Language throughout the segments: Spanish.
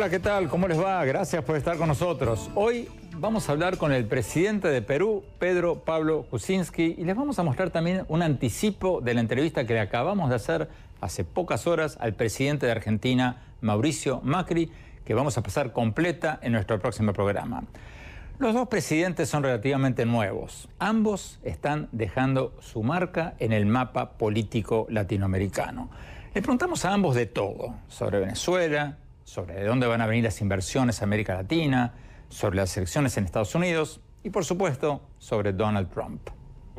Hola, ¿qué tal? ¿Cómo les va? Gracias por estar con nosotros. Hoy vamos a hablar con el presidente de Perú, Pedro Pablo Kuczynski, y les vamos a mostrar también un anticipo de la entrevista que le acabamos de hacer hace pocas horas al presidente de Argentina, Mauricio Macri, que vamos a pasar completa en nuestro próximo programa. Los dos presidentes son relativamente nuevos. Ambos están dejando su marca en el mapa político latinoamericano. Le preguntamos a ambos de todo, sobre Venezuela, sobre de dónde van a venir las inversiones a América Latina, sobre las elecciones en Estados Unidos y, por supuesto, sobre Donald Trump.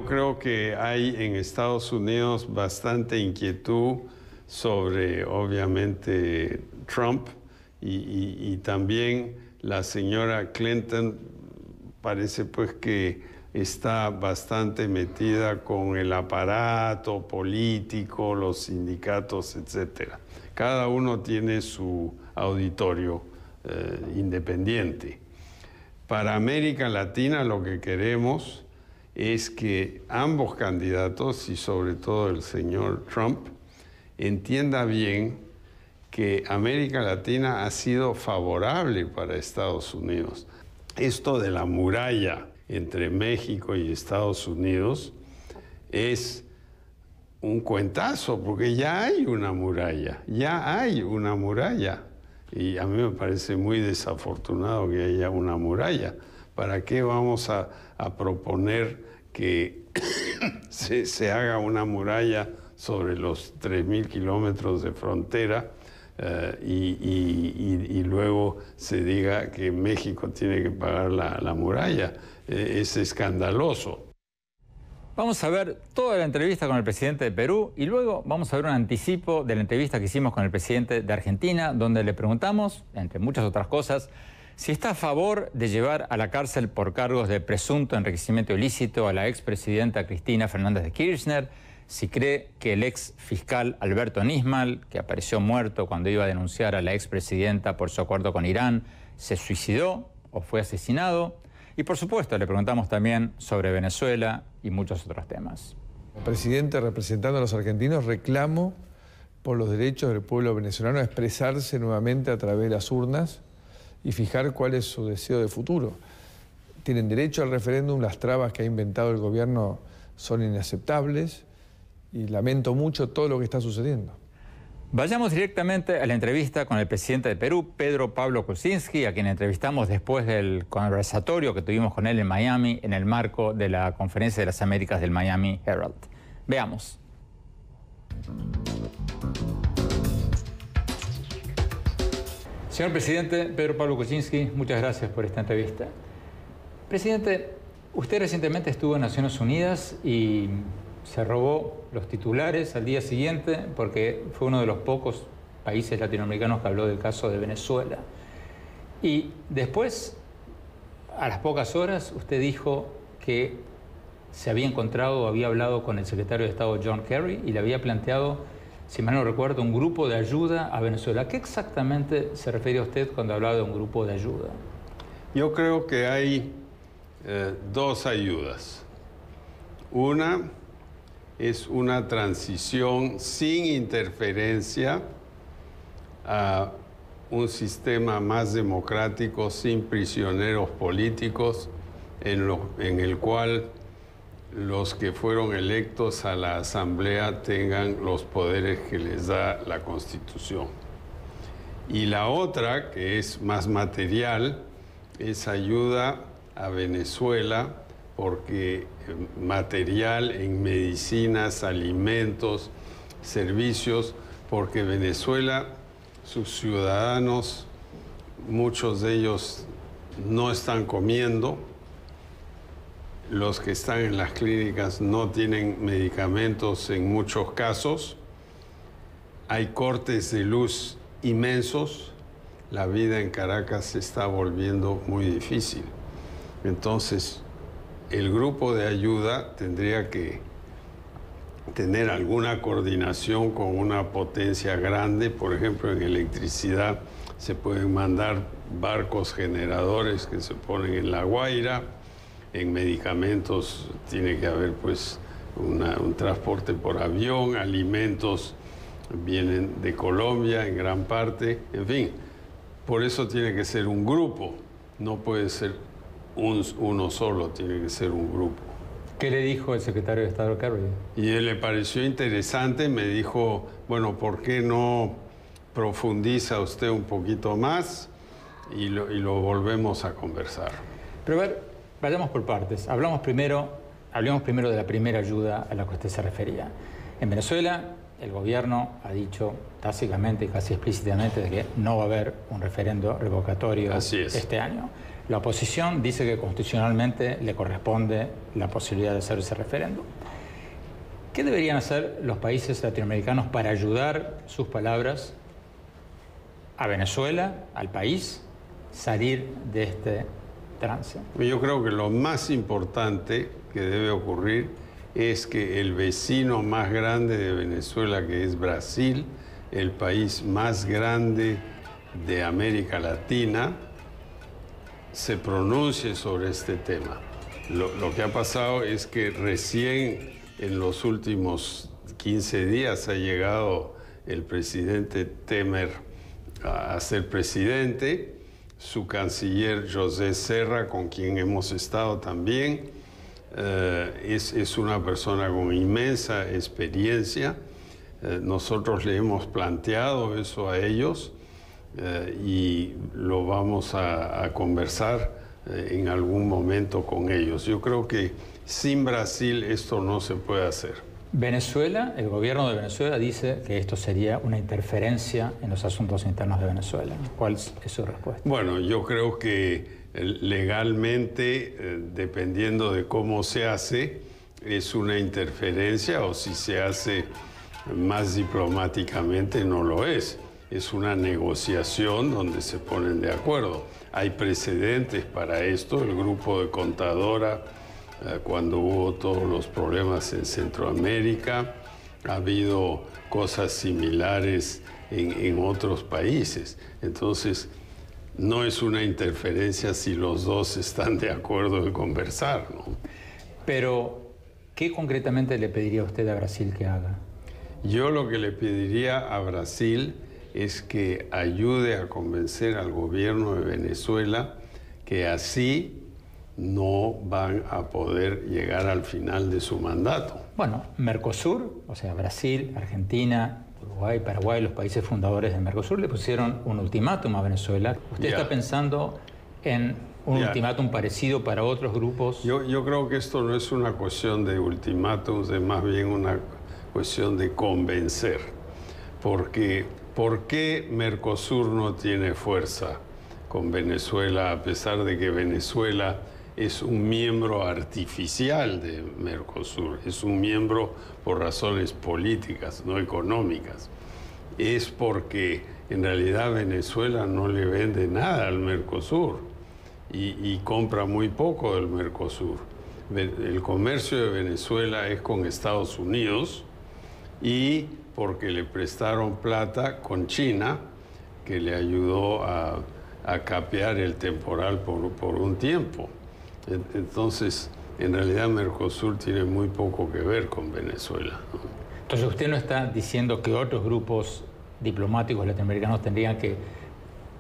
Creo que hay en Estados Unidos bastante inquietud sobre, obviamente, Trump y también la señora Clinton parece pues que está bastante metida con el aparato político, los sindicatos, etcétera. Cada uno tiene su auditorio independiente. Para América Latina lo que queremos es que ambos candidatos, y sobre todo el señor Trump, entienda bien que América Latina ha sido favorable para Estados Unidos. Esto de la muralla entre México y Estados Unidos es un cuentazo, porque ya hay una muralla, Y a mí me parece muy desafortunado que haya una muralla. ¿Para qué vamos a proponer que se haga una muralla sobre los 3.000 kilómetros de frontera y luego se diga que México tiene que pagar la muralla? Es escandaloso. Vamos a ver toda la entrevista con el presidente de Perú y luego vamos a ver un anticipo de la entrevista que hicimos con el presidente de Argentina, donde le preguntamos, entre muchas otras cosas, si está a favor de llevar a la cárcel por cargos de presunto enriquecimiento ilícito a la expresidenta Cristina Fernández de Kirchner, si cree que el ex fiscal Alberto Nismal, que apareció muerto cuando iba a denunciar a la expresidenta por su acuerdo con Irán, se suicidó o fue asesinado. Y por supuesto le preguntamos también sobre Venezuela y muchos otros temas. Presidente, representando a los argentinos, reclamo por los derechos del pueblo venezolano a expresarse nuevamente a través de las urnas y fijar cuál es su deseo de futuro. Tienen derecho al referéndum, las trabas que ha inventado el gobierno son inaceptables y lamento mucho todo lo que está sucediendo. Vayamos directamente a la entrevista con el presidente de Perú, Pedro Pablo Kuczynski, a quien entrevistamos después del conversatorio que tuvimos con él en Miami en el marco de la Conferencia de las Américas del Miami Herald. Veamos. Señor presidente, Pedro Pablo Kuczynski, muchas gracias por esta entrevista. Presidente, usted recientemente estuvo en Naciones Unidas y se robó los titulares al día siguiente porque fue uno de los pocos países latinoamericanos que habló del caso de Venezuela. Y después, a las pocas horas, usted dijo que se había encontrado o había hablado con el secretario de Estado John Kerry y le había planteado, si mal no recuerdo, un grupo de ayuda a Venezuela. ¿A qué exactamente se refiere usted cuando hablaba de un grupo de ayuda? Yo creo que hay dos ayudas. Una es una transición sin interferencia a un sistema más democrático, sin prisioneros políticos, en el cual los que fueron electos a la Asamblea tengan los poderes que les da la Constitución. Y la otra, que es más material, es ayuda a Venezuela, porque material en medicinas, alimentos, servicios, porque Venezuela, sus ciudadanos, muchos de ellos no están comiendo, los que están en las clínicas no tienen medicamentos en muchos casos, hay cortes de luz inmensos, la vida en Caracas se está volviendo muy difícil. Entonces, el grupo de ayuda tendría que tener alguna coordinación con una potencia grande. Por ejemplo, en electricidad se pueden mandar barcos generadores que se ponen en La Guaira. En medicamentos tiene que haber pues un transporte por avión. Alimentos vienen de Colombia en gran parte. En fin, Por eso tiene que ser un grupo, no puede ser uno solo, tiene que ser un grupo. ¿Qué le dijo el secretario de Estado Kerry? Y él le pareció interesante, me dijo, bueno, ¿por qué no profundiza usted un poquito más y lo volvemos a conversar? Pero a ver, vayamos por partes. Hablemos primero de la primera ayuda a la que usted se refería. En Venezuela, el gobierno ha dicho básicamente y casi explícitamente de que no va a haber un referendo revocatorio este año. La oposición dice que constitucionalmente le corresponde la posibilidad de hacer ese referendo. ¿Qué deberían hacer los países latinoamericanos para ayudar, sus palabras, a Venezuela, al país, salir de este trance? Yo creo que lo más importante que debe ocurrir es que el vecino más grande de Venezuela, que es Brasil, el país más grande de América Latina, se pronuncie sobre este tema. Lo que ha pasado es que recién en los últimos 15 días ha llegado el presidente Temer a ser presidente, su canciller José Serra, con quien hemos estado también, es una persona con inmensa experiencia. Nosotros le hemos planteado eso a ellos y lo vamos a conversar en algún momento con ellos. Yo creo que sin Brasil esto no se puede hacer. Venezuela, el gobierno de Venezuela dice que esto sería una interferencia en los asuntos internos de Venezuela. ¿Cuál es su respuesta? Bueno, yo creo que legalmente, dependiendo de cómo se hace, es una interferencia, o si se hace más diplomáticamente no lo es. Es una negociación donde se ponen de acuerdo. Hay precedentes para esto. El grupo de Contadora, cuando hubo todos los problemas en Centroamérica, ha habido cosas similares en otros países. Entonces, no es una interferencia si los dos están de acuerdo en conversar, ¿no? Pero, ¿qué concretamente le pediría usted a Brasil que haga? Yo lo que le pediría a Brasil es que ayude a convencer al gobierno de Venezuela que así no van a poder llegar al final de su mandato. Bueno, Mercosur, o sea, Brasil, Argentina, Uruguay, Paraguay, los países fundadores de Mercosur le pusieron un ultimátum a Venezuela. ¿Usted está pensando en un ultimátum parecido para otros grupos? Yo creo que esto no es una cuestión de ultimátums, es más bien una cuestión de convencer. Porque, ¿por qué Mercosur no tiene fuerza con Venezuela, a pesar de que Venezuela es un miembro artificial de Mercosur? Es un miembro por razones políticas, no económicas. Es porque en realidad Venezuela no le vende nada al Mercosur y compra muy poco del Mercosur. El comercio de Venezuela es con Estados Unidos y porque le prestaron plata con China, que le ayudó a capear el temporal por un tiempo. Entonces, en realidad Mercosur tiene muy poco que ver con Venezuela, ¿no? Entonces, usted no está diciendo que otros grupos diplomáticos latinoamericanos tendrían que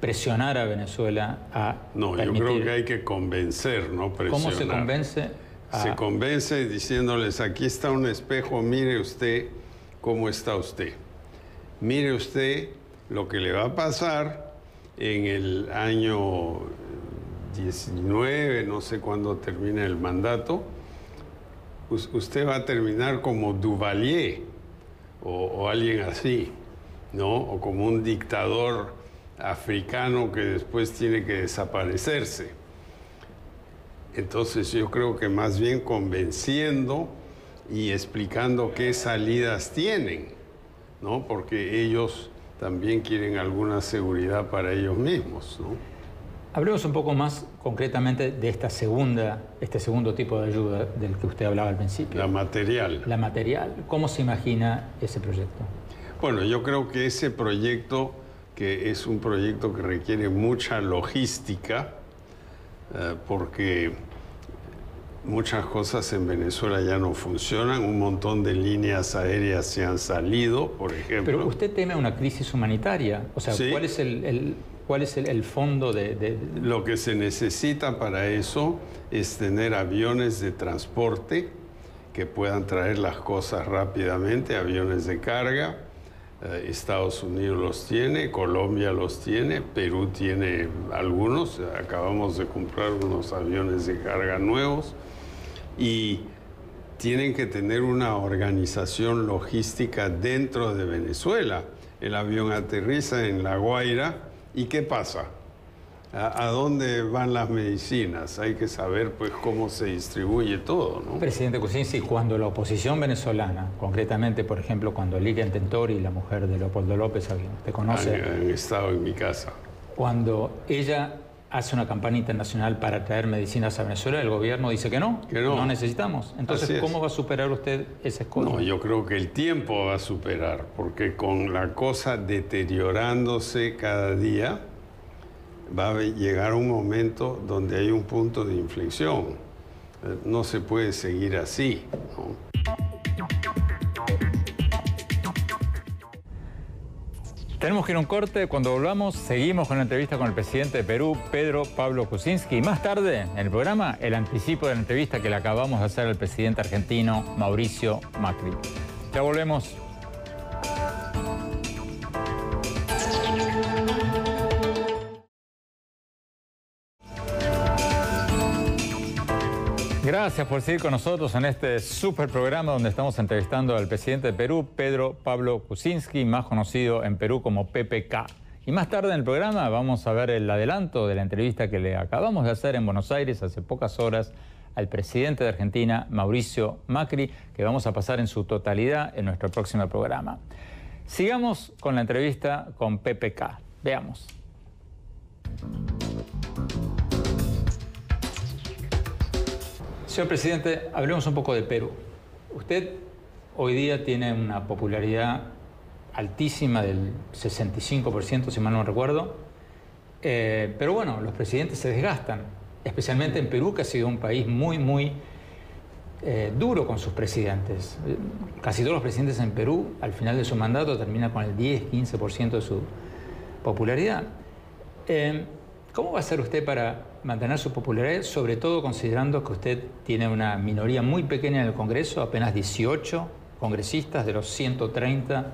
presionar a Venezuela a No, permitir... yo creo que hay que convencer, no presionar. ¿Cómo se convence? Se convence diciéndoles, aquí está un espejo, mire usted cómo está usted. Mire usted lo que le va a pasar en el año 19, no sé cuándo termina el mandato. Usted va a terminar como Duvalier o alguien así, ¿no? O como un dictador africano que después tiene que desaparecerse. Entonces yo creo que más bien convenciendo y explicando qué salidas tienen, ¿no? Porque ellos también quieren alguna seguridad para ellos mismos, ¿no? Hablemos un poco más concretamente de este segundo tipo de ayuda del que usted hablaba al principio. La material. La material. ¿Cómo se imagina ese proyecto? Bueno, yo creo que ese proyecto, que es un proyecto que requiere mucha logística, porque muchas cosas en Venezuela ya no funcionan, un montón de líneas aéreas se han salido, por ejemplo. Pero usted teme una crisis humanitaria, o sea, Sí. ¿cuál es ¿Cuál es el fondo de...? Lo que se necesita para eso es tener aviones de transporte que puedan traer las cosas rápidamente, aviones de carga. Estados Unidos los tiene, Colombia los tiene, Perú tiene algunos. Acabamos de comprar unos aviones de carga nuevos y tienen que tener una organización logística dentro de Venezuela. El avión aterriza en La Guaira y ¿qué pasa? ¿A dónde van las medicinas? Hay que saber pues cómo se distribuye todo, ¿no? Presidente Kuczynski, cuando la oposición venezolana, concretamente, por ejemplo, cuando Lilian Tentori, la mujer de Leopoldo López, a quien usted conoce, han estado en mi casa. Cuando ella hace una campaña internacional para traer medicinas a Venezuela, el gobierno dice que no necesitamos. Entonces, ¿cómo va a superar usted ese escollo? No, yo creo que el tiempo va a superar, porque con la cosa deteriorándose cada día, va a llegar un momento donde hay un punto de inflexión. No se puede seguir así, ¿no? Tenemos que ir a un corte. Cuando volvamos, seguimos con la entrevista con el presidente de Perú, Pedro Pablo Kuczynski. Y más tarde, en el programa, el anticipo de la entrevista que le acabamos de hacer al presidente argentino, Mauricio Macri. Ya volvemos. Gracias por seguir con nosotros en este súper programa donde estamos entrevistando al presidente de Perú, Pedro Pablo Kuczynski, más conocido en Perú como PPK. Y más tarde en el programa vamos a ver el adelanto de la entrevista que le acabamos de hacer en Buenos Aires hace pocas horas al presidente de Argentina, Mauricio Macri, que vamos a pasar en su totalidad en nuestro próximo programa. Sigamos con la entrevista con PPK. Veamos. Señor presidente, hablemos un poco de Perú. Usted hoy día tiene una popularidad altísima del 65%, si mal no recuerdo. Pero bueno, los presidentes se desgastan, especialmente en Perú, que ha sido un país muy duro con sus presidentes. Casi todos los presidentes en Perú, al final de su mandato, terminan con el 10-15% de su popularidad. ¿Cómo va a hacer usted para mantener su popularidad, sobre todo considerando que usted tiene una minoría muy pequeña en el Congreso, apenas 18 congresistas de los 130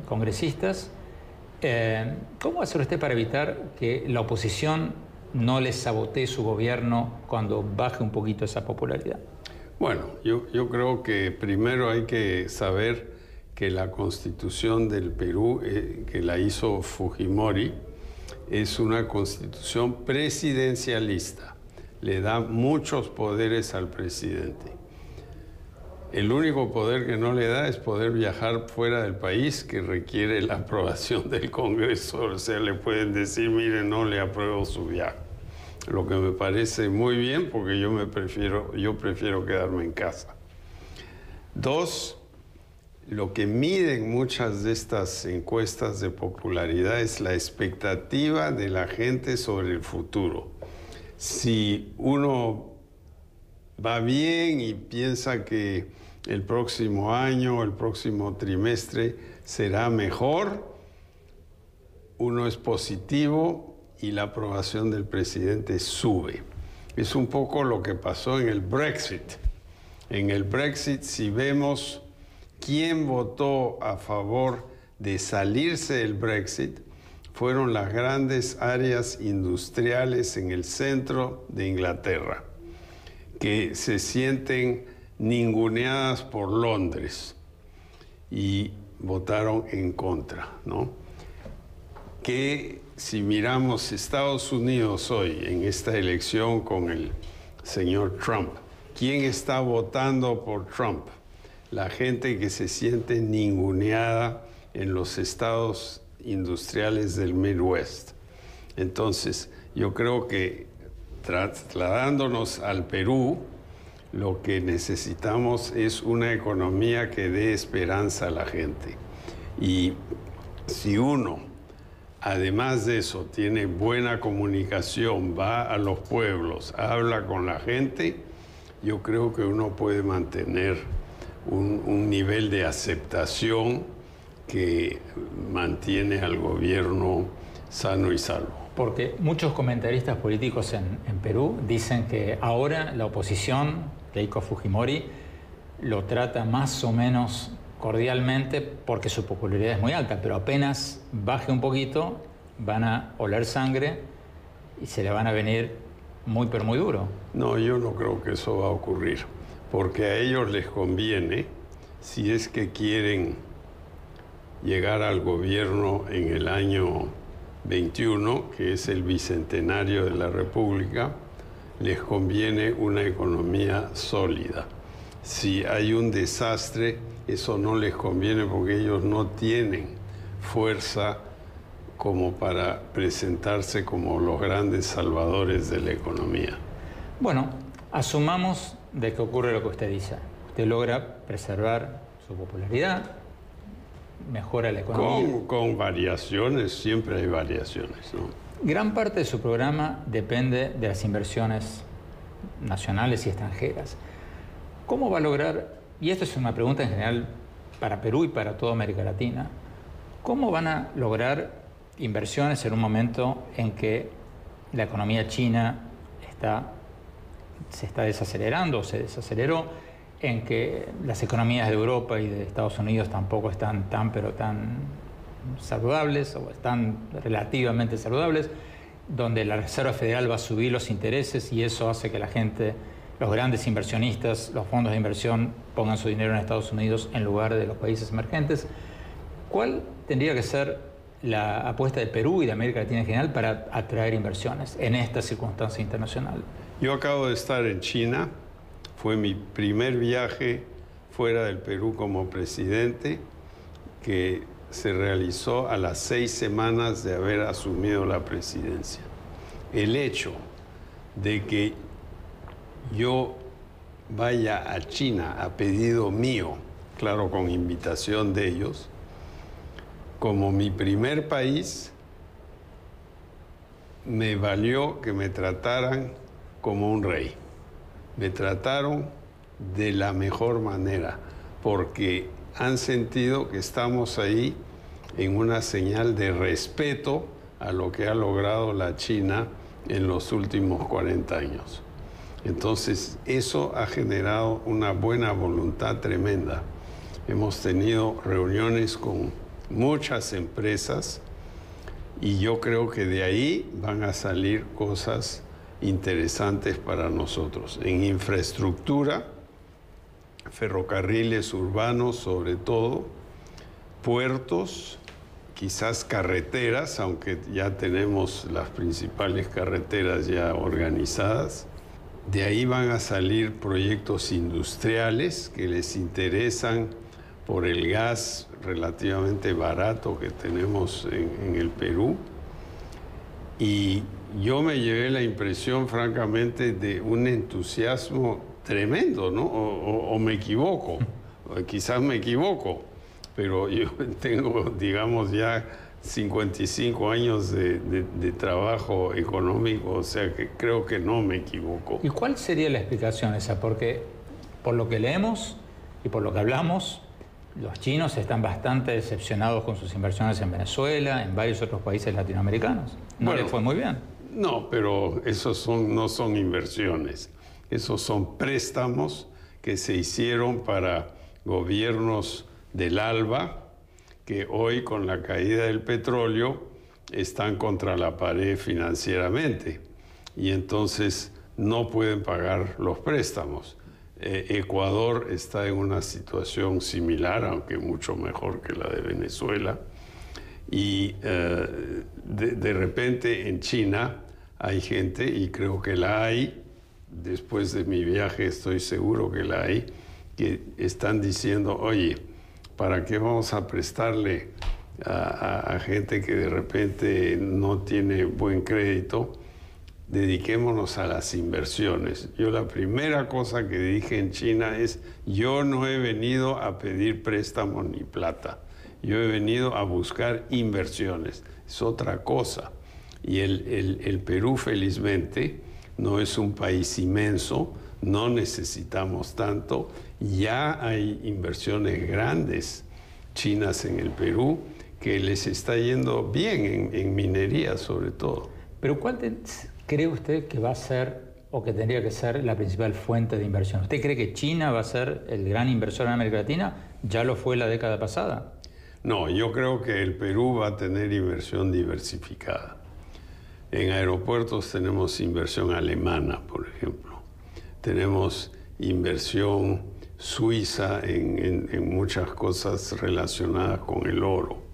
congresistas? ¿Cómo va a hacer usted para evitar que la oposición no le sabotee su gobierno cuando baje un poquito esa popularidad? Bueno, yo creo que primero hay que saber que la Constitución del Perú, que la hizo Fujimori, es una constitución presidencialista. Le da muchos poderes al presidente. El único poder que no le da es poder viajar fuera del país, que requiere la aprobación del Congreso. O sea, le pueden decir, mire, no le apruebo su viaje. Lo que me parece muy bien, porque yo prefiero quedarme en casa. Dos, lo que miden muchas de estas encuestas de popularidad es la expectativa de la gente sobre el futuro. Si uno va bien y piensa que el próximo año, el próximo trimestre será mejor, uno es positivo y la aprobación del presidente sube. Es un poco lo que pasó en el Brexit. En el Brexit, si vemos quién votó a favor de salirse del Brexit, fueron las grandes áreas industriales en el centro de Inglaterra, que se sienten ninguneadas por Londres y votaron en contra, ¿no? Que si miramos Estados Unidos hoy en esta elección con el señor Trump, ¿quién está votando por Trump? La gente que se siente ninguneada en los estados industriales del Midwest. Entonces, yo creo que trasladándonos al Perú, lo que necesitamos es una economía que dé esperanza a la gente. Y si uno, además de eso, tiene buena comunicación, va a los pueblos, habla con la gente, yo creo que uno puede mantener un nivel de aceptación que mantiene al gobierno sano y salvo. Porque muchos comentaristas políticos en Perú dicen que ahora la oposición, Keiko Fujimori, lo trata más o menos cordialmente porque su popularidad es muy alta, pero apenas baje un poquito van a oler sangre y se le van a venir muy pero muy duro. No, yo no creo que eso va a ocurrir, porque a ellos les conviene, si es que quieren llegar al gobierno en el año 21, que es el bicentenario de la República, les conviene una economía sólida. Si hay un desastre, eso no les conviene porque ellos no tienen fuerza como para presentarse como los grandes salvadores de la economía. Bueno, asumamos de que ocurre lo que usted dice. Usted logra preservar su popularidad, mejora la economía. Con variaciones, siempre hay variaciones, ¿no? Gran parte de su programa depende de las inversiones nacionales y extranjeras. ¿Cómo va a lograr, y esto es una pregunta en general para Perú y para toda América Latina, cómo van a lograr inversiones en un momento en que la economía china se está desacelerando o se desaceleró, en que las economías de Europa y de Estados Unidos tampoco están tan saludables o están relativamente saludables, donde la Reserva Federal va a subir los intereses y eso hace que la gente, los grandes inversionistas, los fondos de inversión pongan su dinero en Estados Unidos en lugar de los países emergentes? ¿Cuál tendría que ser la apuesta de Perú y de América Latina en general para atraer inversiones en esta circunstancia internacional? Yo acabo de estar en China, fue mi primer viaje fuera del Perú como presidente, que se realizó a las 6 semanas de haber asumido la presidencia. El hecho de que yo vaya a China a pedido mío, claro, con invitación de ellos, como mi primer país, me valió que me trataran como un rey. Me trataron de la mejor manera, porque han sentido que estamos ahí en una señal de respeto a lo que ha logrado la China en los últimos 40 años. Entonces, eso ha generado una buena voluntad tremenda. Hemos tenido reuniones con muchas empresas y yo creo que de ahí van a salir cosas interesantes para nosotros. En infraestructura, ferrocarriles urbanos sobre todo, puertos, quizás carreteras, aunque ya tenemos las principales carreteras ya organizadas. De ahí van a salir proyectos industriales que les interesan por el gas relativamente barato que tenemos en el Perú. Y yo me llevé la impresión, francamente, de un entusiasmo tremendo, ¿no? O me equivoco, quizás me equivoco, pero yo tengo, digamos, ya 55 años de trabajo económico, o sea que creo que no me equivoco. ¿Y cuál sería la explicación esa? Porque por lo que leemos y por lo que hablamos, los chinos están bastante decepcionados con sus inversiones en Venezuela, en varios otros países latinoamericanos. No les fue muy bien. No, pero esos no son inversiones. Esos son préstamos que se hicieron para gobiernos del ALBA, que hoy con la caída del petróleo están contra la pared financieramente y entonces no pueden pagar los préstamos. Ecuador está en una situación similar, aunque mucho mejor que la de Venezuela. Y de repente en China hay gente, y creo que la hay, después de mi viaje estoy seguro que la hay, que están diciendo, oye, ¿para qué vamos a prestarle a gente que de repente no tiene buen crédito? Dediquémonos a las inversiones. Yo la primera cosa que dije en China es, yo no he venido a pedir préstamos ni plata, yo he venido a buscar inversiones, es otra cosa. Y el Perú, felizmente, no es un país inmenso, no necesitamos tanto, ya hay inversiones grandes chinas en el Perú que les está yendo bien en minería sobre todo. Pero ¿cuál cree usted que va a ser o que tendría que ser la principal fuente de inversión? ¿Usted cree que China va a ser el gran inversor en América Latina? ¿Ya lo fue la década pasada? No, yo creo que el Perú va a tener inversión diversificada. En aeropuertos tenemos inversión alemana, por ejemplo. Tenemos inversión suiza en muchas cosas relacionadas con el oro.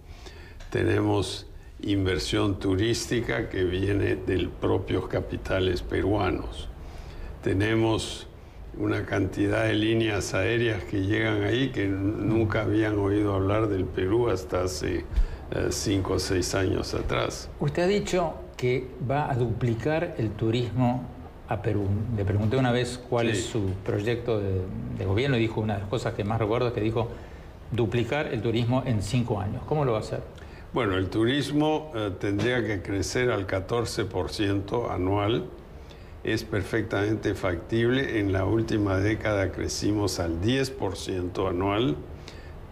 Tenemos inversión turística que viene de los propios capitales peruanos. Tenemos una cantidad de líneas aéreas que llegan ahí que nunca habían oído hablar del Perú hasta hace 5 o 6 años atrás. Usted ha dicho que va a duplicar el turismo a Perú. Le pregunté una vez cuál es su proyecto de gobierno y dijo una de las cosas que más recuerdo es que dijo duplicar el turismo en 5 años. ¿Cómo lo va a hacer? Bueno, el turismo tendría que crecer al 14% anual. Es perfectamente factible. En la última década crecimos al 10% anual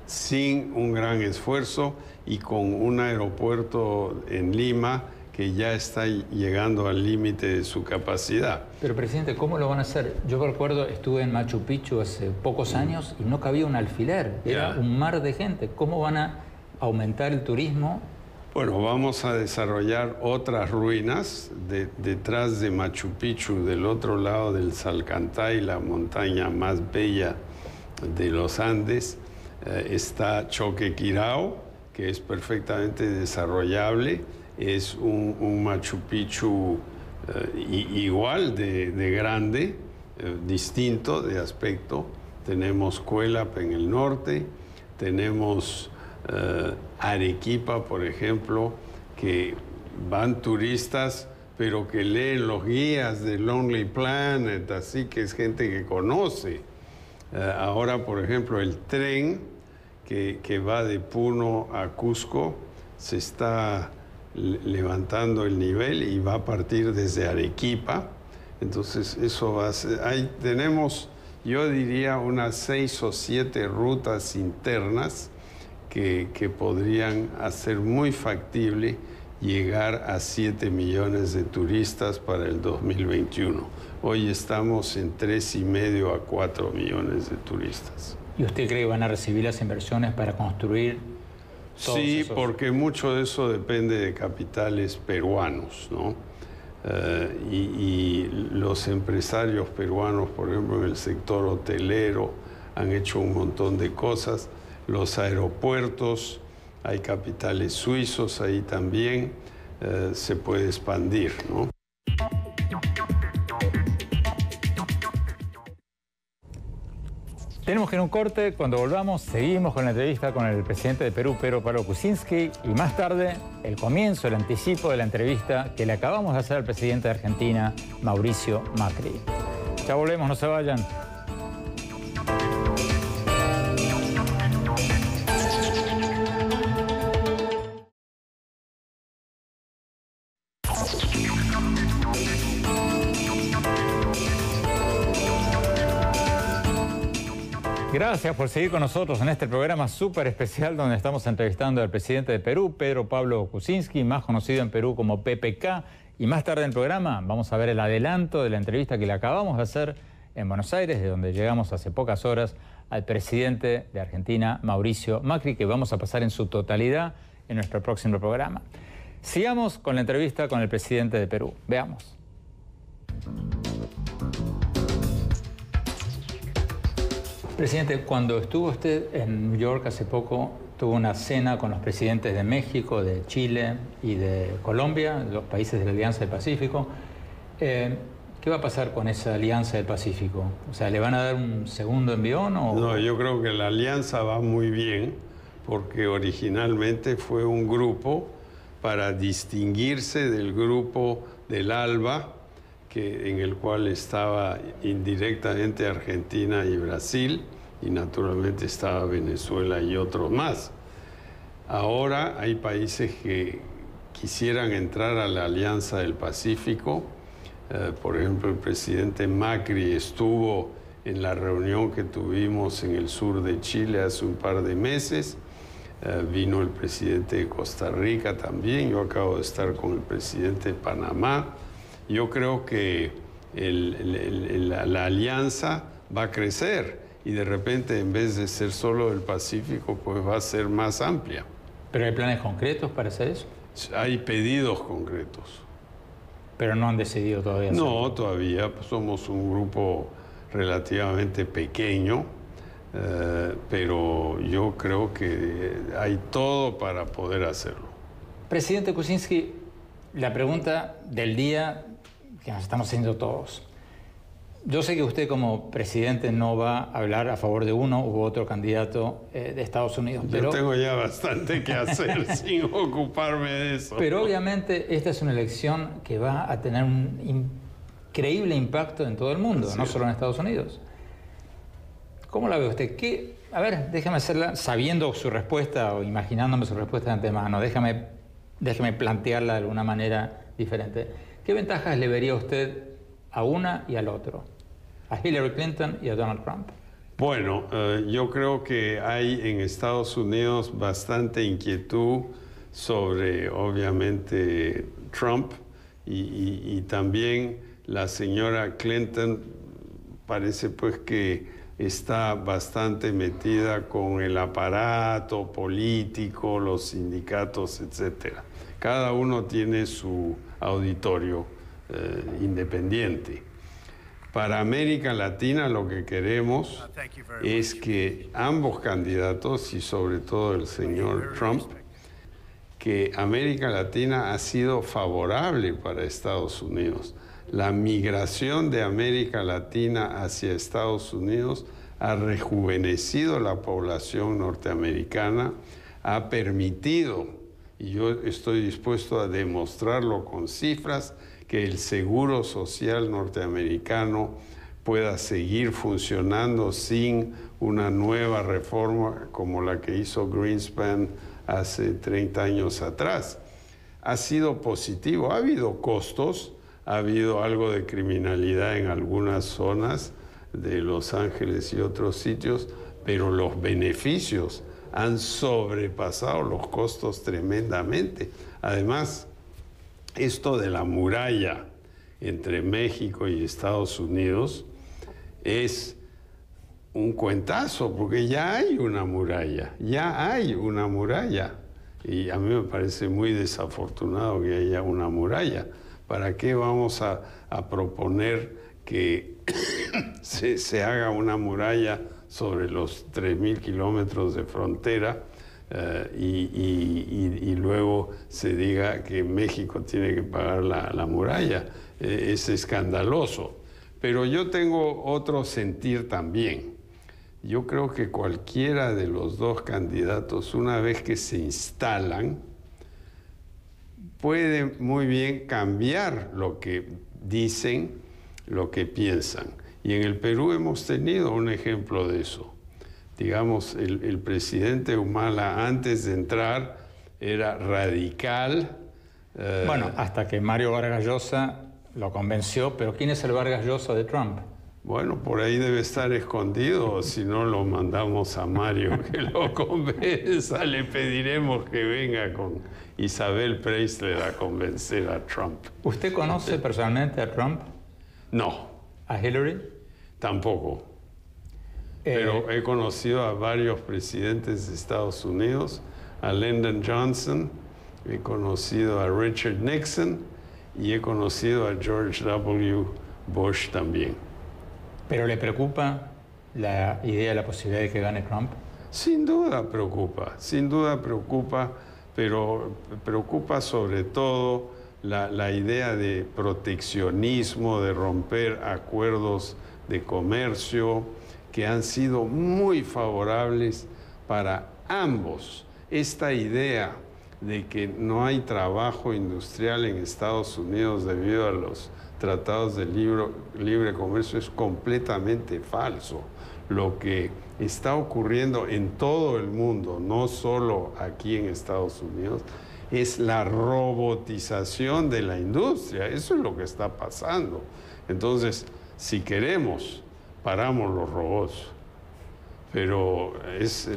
sin un gran esfuerzo y con un aeropuerto en Lima que ya está llegando al límite de su capacidad. Pero, presidente, ¿cómo lo van a hacer? Yo recuerdo, estuve en Machu Picchu hace pocos años y no cabía un alfiler. Era un mar de gente. ¿Cómo van a aumentar el turismo? Bueno, vamos a desarrollar otras ruinas detrás de Machu Picchu, del otro lado del Salcantay, la montaña más bella de los Andes. Está Choquequirao, que es perfectamente desarrollable. Es un Machu Picchu igual de grande, distinto de aspecto. Tenemos Cuélap en el norte, tenemos Arequipa, por ejemplo, que van turistas, pero que leen los guías de Lonely Planet, así que es gente que conoce. Ahora, por ejemplo, el tren que va de Puno a Cusco se está levantando el nivel y va a partir desde Arequipa. Entonces, eso va a ser... Ahí tenemos, yo diría, unas 6 o 7 rutas internas que podrían hacer muy factible llegar a 7 millones de turistas para el 2021. Hoy estamos en 3,5 a 4 millones de turistas. ¿Y usted cree que van a recibir las inversiones para construir todos Sí, esos? porque mucho de eso depende de capitales peruanos, ¿no? Y los empresarios peruanos, por ejemplo, en el sector hotelero, han hecho un montón de cosas. Los aeropuertos, hay capitales suizos ahí también, se puede expandir, ¿no? Tenemos que ir a un corte. Cuando volvamos, seguimos con la entrevista con el presidente de Perú, Pedro Pablo Kuczynski, y más tarde, el comienzo, el anticipo de la entrevista que le acabamos de hacer al presidente de Argentina, Mauricio Macri. Ya volvemos, no se vayan. Gracias por seguir con nosotros en este programa súper especial donde estamos entrevistando al presidente de Perú, Pedro Pablo Kuczynski, más conocido en Perú como PPK. Y más tarde en el programa vamos a ver el adelanto de la entrevista que le acabamos de hacer en Buenos Aires, de donde llegamos hace pocas horas, al presidente de Argentina, Mauricio Macri, que vamos a pasar en su totalidad en nuestro próximo programa. Sigamos con la entrevista con el presidente de Perú. Veamos. Presidente, cuando estuvo usted en New York hace poco, tuvo una cena con los presidentes de México, de Chile y de Colombia, los países de la Alianza del Pacífico. ¿Qué va a pasar con esa Alianza del Pacífico? O sea, ¿le van a dar un segundo envión o...? No, yo creo que la alianza va muy bien porque originalmente fue un grupo para distinguirse del grupo del ALBA, en el cual estaba indirectamente Argentina y Brasil, y naturalmente estaba Venezuela y otros más. Ahora hay países que quisieran entrar a la Alianza del Pacífico. Por ejemplo, el presidente Macri estuvo en la reunión que tuvimos en el sur de Chile hace un par de meses. vino el presidente de Costa Rica también, yo acabo de estar con el presidente de Panamá. Yo creo que la alianza va a crecer y de repente, en vez de ser solo del Pacífico, pues va a ser más amplia. ¿Pero hay planes concretos para hacer eso? Hay pedidos concretos. Pero no han decidido todavía. No, todavía somos un grupo relativamente pequeño, pero yo creo que hay todo para poder hacerlo. Presidente Kuczynski, la pregunta del día que nos estamos haciendo todos. Yo sé que usted como presidente no va a hablar a favor de uno u otro candidato de Estados Unidos. Yo tengo ya bastante que hacer sin ocuparme de eso. Pero obviamente esta es una elección que va a tener un increíble impacto en todo el mundo, no solo en Estados Unidos. ¿Cómo la ve usted? A ver, déjame hacerla sabiendo su respuesta o imaginándome su respuesta de antemano. Déjame plantearla de alguna manera diferente. ¿Qué ventajas le vería usted a una y al otro? A Hillary Clinton y a Donald Trump. Bueno, yo creo que hay en Estados Unidos bastante inquietud sobre, obviamente, Trump y también la señora Clinton parece pues que está bastante metida con el aparato político, los sindicatos, etc. Cada uno tiene su auditorio independiente. Para América Latina lo que queremos es que ambos candidatos, y sobre todo el señor Trump, que América Latina ha sido favorable para Estados Unidos. La migración de América Latina hacia Estados Unidos ha rejuvenecido la población norteamericana, ha permitido, y yo estoy dispuesto a demostrarlo con cifras, que el seguro social norteamericano pueda seguir funcionando sin una nueva reforma como la que hizo Greenspan hace 30 años atrás. Ha sido positivo, ha habido costos, ha habido algo de criminalidad en algunas zonas de Los Ángeles y otros sitios, pero los beneficios han sobrepasado los costos tremendamente. Además, esto de la muralla entre México y Estados Unidos es un cuentazo, porque ya hay una muralla, y a mí me parece muy desafortunado que haya una muralla. ¿Para qué vamos a proponer que se haga una muralla sobre los 3.000 kilómetros de frontera y luego se diga que México tiene que pagar la muralla? Es escandaloso. Pero yo tengo otro sentir también. Yo creo que cualquiera de los dos candidatos, una vez que se instalan, puede muy bien cambiar lo que dicen, lo que piensan. Y en el Perú hemos tenido un ejemplo de eso. Digamos, el presidente Humala, antes de entrar, era radical. Bueno, hasta que Mario Vargas Llosa lo convenció, pero ¿quién es el Vargas Llosa de Trump? Bueno, por ahí debe estar escondido, o si no lo mandamos a Mario que lo convenza. Le pediremos que venga con Isabel Preisler a convencer a Trump. ¿Usted conoce personalmente a Trump? No. ¿A Hillary? Tampoco. Pero he conocido a varios presidentes de Estados Unidos, a Lyndon Johnson, he conocido a Richard Nixon y he conocido a George W. Bush también. ¿Pero le preocupa la idea, la posibilidad de que gane Trump? Sin duda preocupa, pero preocupa sobre todo la idea de proteccionismo, de romper acuerdos de comercio que han sido muy favorables para ambos. Esta idea de que no hay trabajo industrial en Estados Unidos debido a los tratados de libre comercio es completamente falso. Lo que está ocurriendo en todo el mundo, no solo aquí en Estados Unidos, es la robotización de la industria. Eso es lo que está pasando. Entonces, si queremos, paramos los robots. Pero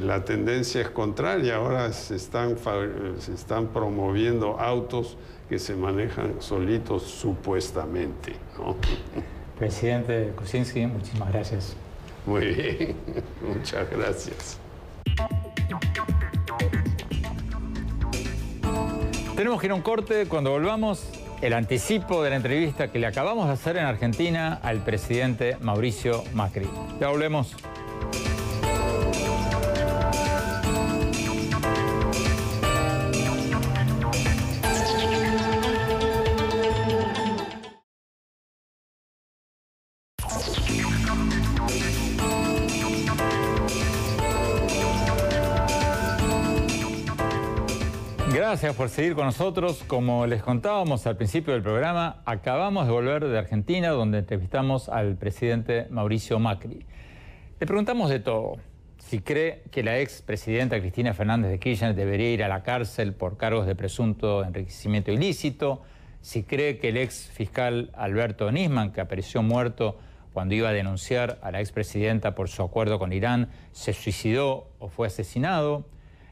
la tendencia es contraria. Ahora se están promoviendo autos que se manejan solitos supuestamente, ¿no? Presidente Kuczynski, muchísimas gracias. Muy bien, muchas gracias. Tenemos que ir a un corte. Cuando volvamos, el anticipo de la entrevista que le acabamos de hacer en Argentina al presidente Mauricio Macri. Ya volvemos. Gracias por seguir con nosotros. Como les contábamos al principio del programa, acabamos de volver de Argentina, donde entrevistamos al presidente Mauricio Macri. Le preguntamos de todo. Si cree que la expresidenta Cristina Fernández de Kirchner debería ir a la cárcel por cargos de presunto enriquecimiento ilícito, si cree que el ex fiscal Alberto Nisman, que apareció muerto cuando iba a denunciar a la expresidenta por su acuerdo con Irán, se suicidó o fue asesinado.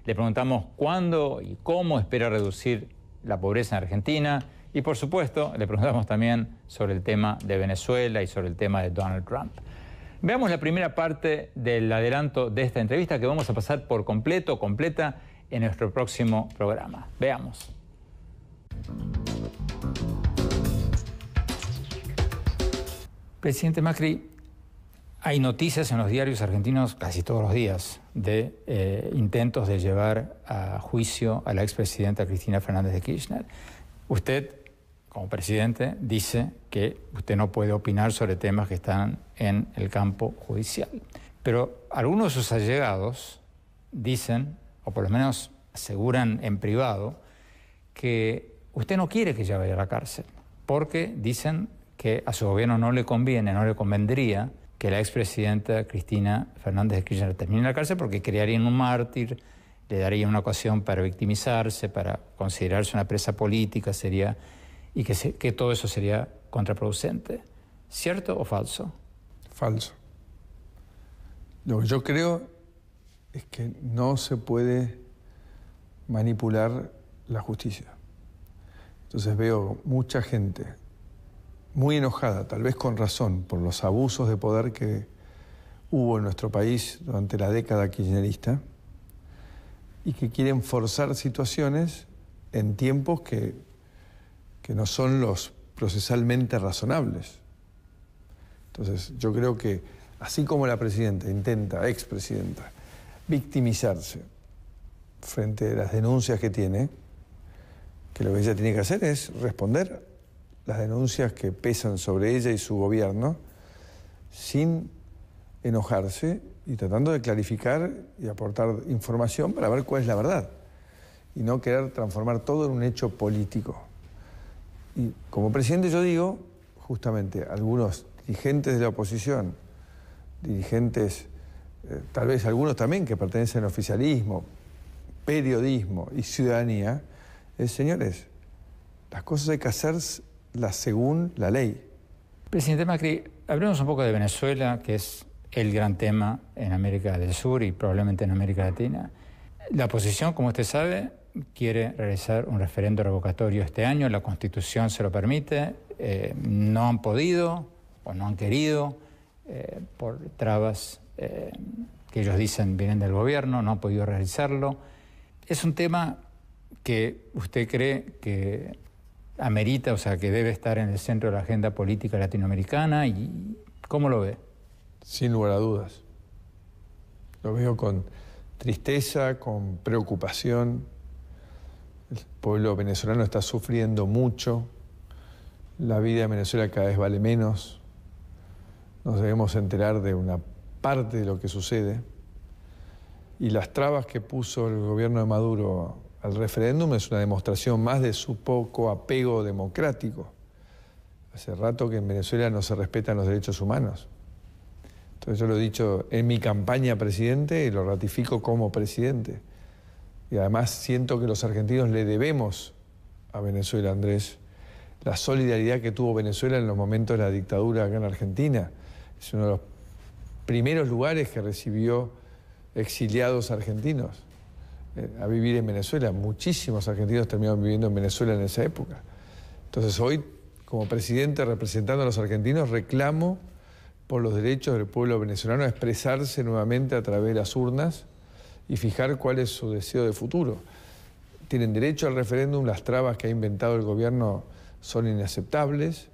Le preguntamos cuándo y cómo espera reducir la pobreza en Argentina. Y, por supuesto, le preguntamos también sobre el tema de Venezuela y sobre el tema de Donald Trump. Veamos la primera parte del adelanto de esta entrevista que vamos a pasar por completa, en nuestro próximo programa. Veamos. Presidente Macri, hay noticias en los diarios argentinos casi todos los días de intentos de llevar a juicio a la expresidenta Cristina Fernández de Kirchner. Usted, como presidente, dice que usted no puede opinar sobre temas que están en el campo judicial. Pero algunos de sus allegados dicen, o por lo menos aseguran en privado, que usted no quiere que ella vaya a la cárcel, porque dicen que a su gobierno no le conviene, no le convendría que la expresidenta Cristina Fernández de Kirchner termine en la cárcel porque crearían un mártir, le darían una ocasión para victimizarse, para considerarse una presa política, y que todo eso sería contraproducente. ¿Cierto o falso? Falso. Lo que yo creo es que no se puede manipular la justicia. Entonces veo mucha gente muy enojada, tal vez con razón, por los abusos de poder que hubo en nuestro país durante la década kirchnerista y que quieren forzar situaciones en tiempos que no son los procesalmente razonables. Entonces, yo creo que así como la expresidenta, victimizarse frente a las denuncias que tiene, que lo que ella tiene que hacer es responder las denuncias que pesan sobre ella y su gobierno sin enojarse y tratando de clarificar y aportar información para ver cuál es la verdad y no querer transformar todo en un hecho político. Y como presidente yo digo, justamente, algunos dirigentes de la oposición, dirigentes, tal vez algunos también que pertenecen al oficialismo, periodismo y ciudadanía, señores, las cosas hay que hacerlas según la ley. Presidente Macri, hablemos un poco de Venezuela, que es el gran tema en América del Sur y probablemente en América Latina. La oposición, como usted sabe, quiere realizar un referendo revocatorio este año, la Constitución se lo permite, no han podido o no han querido, por trabas que ellos dicen vienen del gobierno, no han podido realizarlo. Es un tema que usted cree que amerita, o sea, que debe estar en el centro de la agenda política latinoamericana, y ¿cómo lo ve? Sin lugar a dudas. Lo veo con tristeza, con preocupación. El pueblo venezolano está sufriendo mucho. La vida en Venezuela cada vez vale menos. Nos debemos enterar de una parte de lo que sucede. Y las trabas que puso el gobierno de Maduro al referéndum es una demostración más de su poco apego democrático. Hace rato que en Venezuela no se respetan los derechos humanos. Entonces yo lo he dicho en mi campaña presidente y lo ratifico como presidente. Y además siento que los argentinos le debemos a Venezuela, Andrés, la solidaridad que tuvo Venezuela en los momentos de la dictadura acá en Argentina. Es uno de los primeros lugares que recibió exiliados argentinos a vivir en Venezuela. Muchísimos argentinos terminaron viviendo en Venezuela en esa época. Entonces hoy, como presidente representando a los argentinos, reclamo por los derechos del pueblo venezolano a expresarse nuevamente a través de las urnas y fijar cuál es su deseo de futuro. Tienen derecho al referéndum, las trabas que ha inventado el gobierno son inaceptables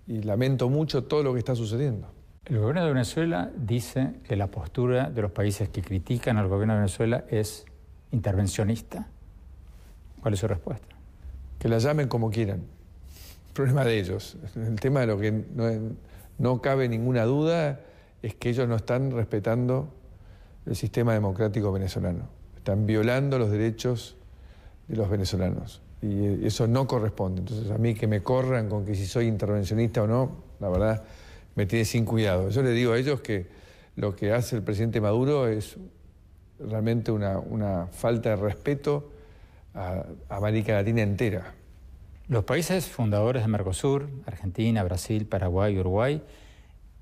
y lamento mucho todo lo que está sucediendo. El gobierno de Venezuela dice que la postura de los países que critican al gobierno de Venezuela es intervencionista. ¿Cuál es su respuesta? Que la llamen como quieran. Problema de ellos. El tema de lo que no cabe ninguna duda es que ellos no están respetando el sistema democrático venezolano. Están violando los derechos de los venezolanos. Y eso no corresponde. Entonces, a mí que me corran con que si soy intervencionista o no, la verdad, me tiene sin cuidado. Yo les digo a ellos que lo que hace el presidente Maduro es realmente una falta de respeto a América Latina entera. Los países fundadores de Mercosur, Argentina, Brasil, Paraguay y Uruguay,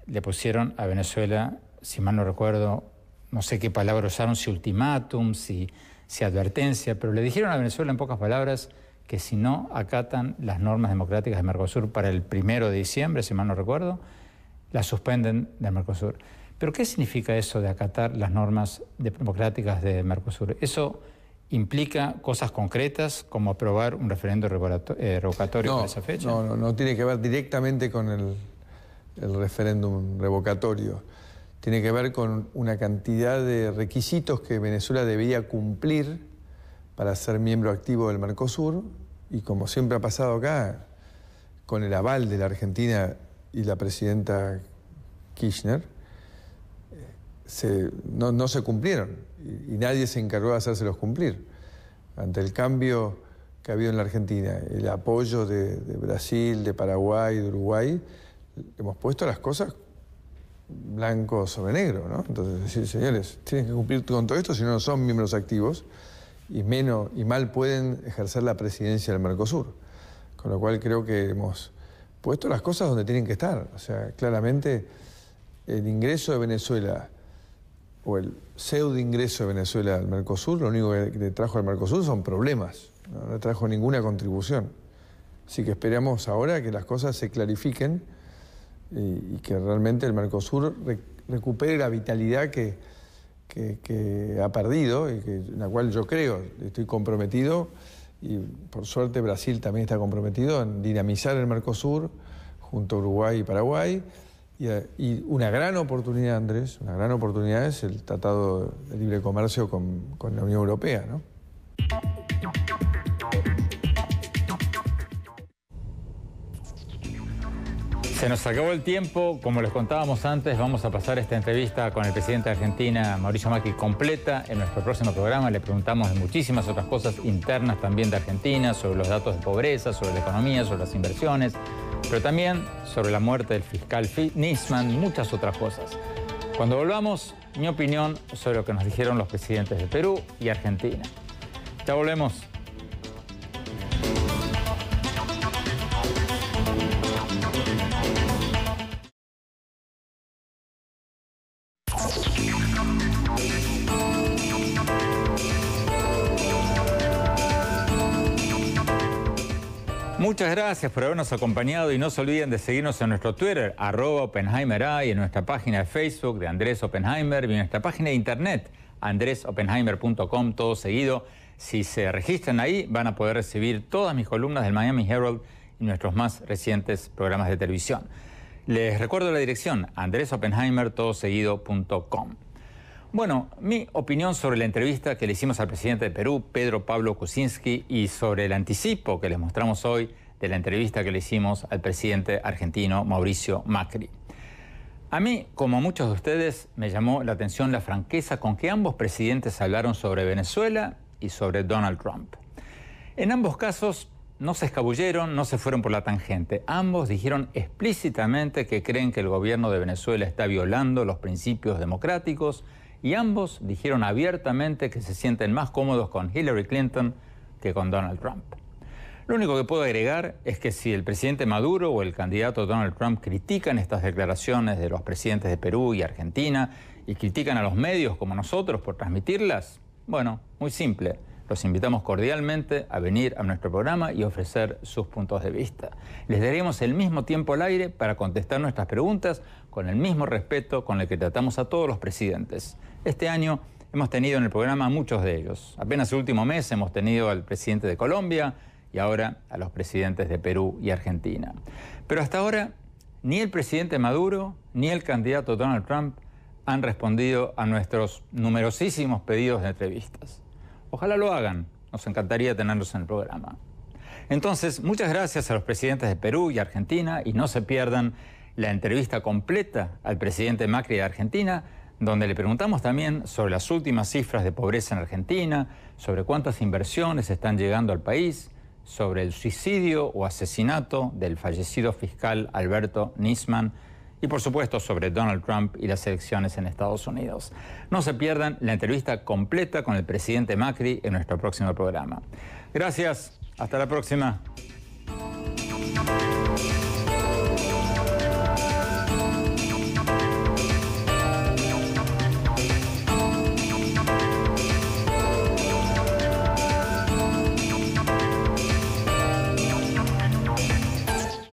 le pusieron a Venezuela, si mal no recuerdo, no sé qué palabra usaron, si ultimátum, si advertencia, pero le dijeron a Venezuela en pocas palabras que si no acatan las normas democráticas de Mercosur para el 1 de diciembre, si mal no recuerdo, las suspenden del Mercosur. ¿Pero qué significa eso de acatar las normas democráticas de Mercosur? Eso implica cosas concretas como aprobar un referendo revocatorio para esa fecha. No tiene que ver directamente con el referéndum revocatorio. Tiene que ver con una cantidad de requisitos que Venezuela debía cumplir para ser miembro activo del Mercosur y, como siempre ha pasado acá, con el aval de la Argentina y la presidenta Kirchner, no se cumplieron y nadie se encargó de hacérselos cumplir. Ante el cambio que ha habido en la Argentina, el apoyo de Brasil, de Paraguay, de Uruguay, hemos puesto las cosas blanco sobre negro, ¿no? Entonces, decir, señores, tienen que cumplir con todo esto, si no son miembros activos y mal pueden ejercer la presidencia del Mercosur. Con lo cual creo que hemos puesto las cosas donde tienen que estar. O sea, claramente el ingreso de Venezuela o el pseudo ingreso de Venezuela al Mercosur, lo único que le trajo al Mercosur son problemas, no le trajo ninguna contribución. Así que esperamos ahora que las cosas se clarifiquen y que realmente el Mercosur recupere la vitalidad que ha perdido y en la cual yo creo, estoy comprometido, y por suerte Brasil también está comprometido en dinamizar el Mercosur junto a Uruguay y Paraguay. Y una gran oportunidad, Andrés, una gran oportunidad es el Tratado de Libre Comercio con la Unión Europea, ¿no? Se nos acabó el tiempo. Como les contábamos antes, vamos a pasar esta entrevista con el presidente de Argentina, Mauricio Macri, completa en nuestro próximo programa. Le preguntamos de muchísimas otras cosas internas también de Argentina, sobre los datos de pobreza, sobre la economía, sobre las inversiones, pero también sobre la muerte del fiscal Nisman y muchas otras cosas. Cuando volvamos, mi opinión sobre lo que nos dijeron los presidentes de Perú y Argentina. Ya volvemos. Muchas gracias por habernos acompañado y no se olviden de seguirnos en nuestro Twitter, @OppenheimerA, y en nuestra página de Facebook de Andrés Oppenheimer y en nuestra página de internet, andresoppenheimer.com, todo seguido. Si se registran ahí, van a poder recibir todas mis columnas del Miami Herald y nuestros más recientes programas de televisión. Les recuerdo la dirección, andresoppenheimer.com. Bueno, mi opinión sobre la entrevista que le hicimos al presidente de Perú, Pedro Pablo Kuczynski, y sobre el anticipo que les mostramos hoy de la entrevista que le hicimos al presidente argentino, Mauricio Macri. A mí, como a muchos de ustedes, me llamó la atención la franqueza con que ambos presidentes hablaron sobre Venezuela y sobre Donald Trump. En ambos casos no se escabulleron, no se fueron por la tangente. Ambos dijeron explícitamente que creen que el gobierno de Venezuela está violando los principios democráticos y ambos dijeron abiertamente que se sienten más cómodos con Hillary Clinton que con Donald Trump. Lo único que puedo agregar es que si el presidente Maduro o el candidato Donald Trump critican estas declaraciones de los presidentes de Perú y Argentina y critican a los medios como nosotros por transmitirlas, bueno, muy simple. Los invitamos cordialmente a venir a nuestro programa y ofrecer sus puntos de vista. Les daremos el mismo tiempo al aire para contestar nuestras preguntas con el mismo respeto con el que tratamos a todos los presidentes. Este año hemos tenido en el programa a muchos de ellos. Apenas el último mes hemos tenido al presidente de Colombia y ahora a los presidentes de Perú y Argentina. Pero hasta ahora, ni el presidente Maduro ni el candidato Donald Trump han respondido a nuestros numerosísimos pedidos de entrevistas. Ojalá lo hagan, nos encantaría tenerlos en el programa. Entonces, muchas gracias a los presidentes de Perú y Argentina y no se pierdan la entrevista completa al presidente Macri de Argentina, donde le preguntamos también sobre las últimas cifras de pobreza en Argentina, sobre cuántas inversiones están llegando al país, sobre el suicidio o asesinato del fallecido fiscal Alberto Nisman, y por supuesto sobre Donald Trump y las elecciones en Estados Unidos. No se pierdan la entrevista completa con el presidente Macri en nuestro próximo programa. Gracias, hasta la próxima.